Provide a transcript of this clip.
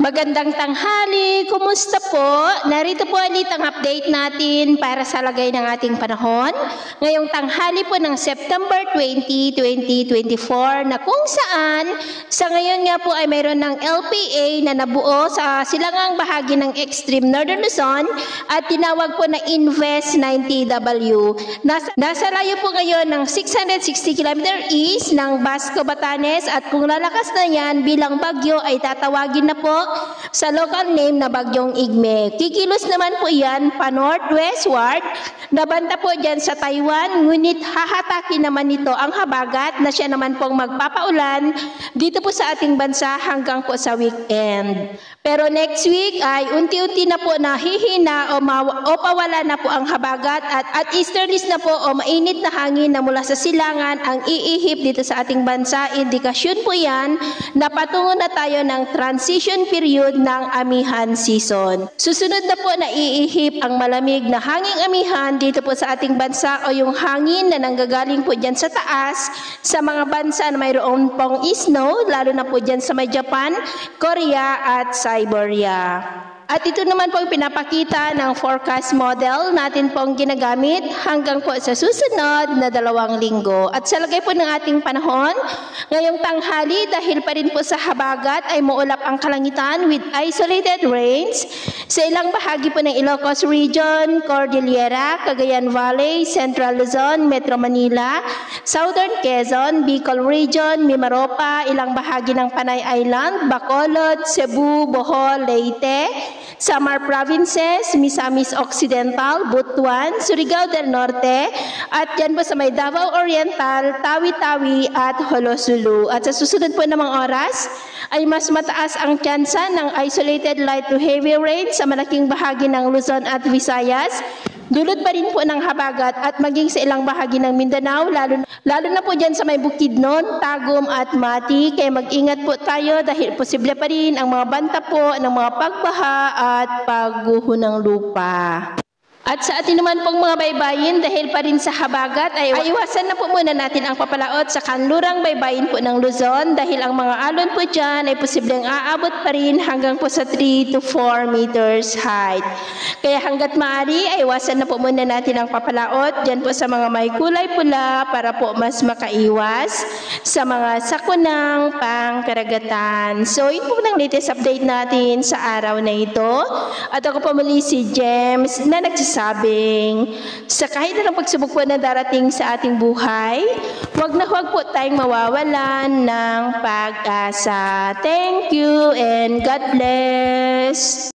Magandang tanghali, kumusta po? Narito po ulit ang update natin para sa lagay ng ating panahon. Ngayong tanghali po ng September 20, 2024 na kung saan sa ngayon nga po ay mayroon ng LPA na nabuo sa silangang bahagi ng Extreme Northern Luzon at tinawag po na Invest 90W. Nasa layo po ngayon ng 660 km east ng Basco, Batanes at kung lalakas na yan bilang bagyo ay tatawagin na po sa local name na Bagyong Igme. Kikilos naman po yan pa northwestward, nabanta po dyan sa Taiwan, ngunit hahatakin naman nito ang habagat na siya naman pong magpapaulan dito po sa ating bansa hanggang po sa weekend. Pero next week ay unti-unti na po nahihina o pawala na po ang habagat at easterlies na po o mainit na hangin na mula sa silangan ang iihip dito sa ating bansa. Indikasyon po yan na patungo na tayo ng transition period ng amihan season. Susunod na po na iihip ang malamig na hanging amihan dito po sa ating bansa o yung hangin na nanggagaling po dyan sa taas sa mga bansa na mayroon pong snow, lalo na po dyan sa may Japan, Korea at Siberia. At ito naman po pinapakita ng forecast model natin pong ginagamit hanggang po sa susunod na 2 linggo. At sa lagay po ng ating panahon, ngayong tanghali dahil pa rin po sa habagat ay muulap ang kalangitan with isolated rains sa ilang bahagi po ng Ilocos Region, Cordillera, Cagayan Valley, Central Luzon, Metro Manila, Southern Quezon, Bicol Region, Mimaropa, ilang bahagi ng Panay Island, Bacolod, Cebu, Bohol, Leyte, Samar Provinces, Misamis Occidental, Butuan, Surigao del Norte, at yan po sa may Davao Oriental, Tawi-Tawi at Holosulu. At sa susunod po namang oras, ay mas mataas ang tsansa ng isolated light to heavy rain sa malaking bahagi ng Luzon at Visayas. Dulot pa rin po ng habagat at maging sa ilang bahagi ng Mindanao, lalo na po dyan sa may Bukidnon, Tagum at Mati. Kaya mag-ingat po tayo dahil posible pa rin ang mga banta po ng mga pagbaha at pagguho ng lupa. At sa atin naman pong mga baybayin, dahil pa rin sa habagat, ay iwasan na po muna natin ang papalaot sa kanlurang baybayin po ng Luzon dahil ang mga alon po dyan ay posibleng aabot pa rin hanggang po sa 3 to 4 meters height. Kaya hanggat maaari, ay iwasan na po muna natin ang papalaot dyan po sa mga may kulay pula para po mas makaiwas sa mga sakunang pangkaragatan. So, ito po ng latest update natin sa araw na ito. At ako po muli si James na nagsasabing sa kahit anong pagsubok po na darating sa ating buhay, huwag na huwag po tayong mawawalan ng pag-asa. Thank you and God bless.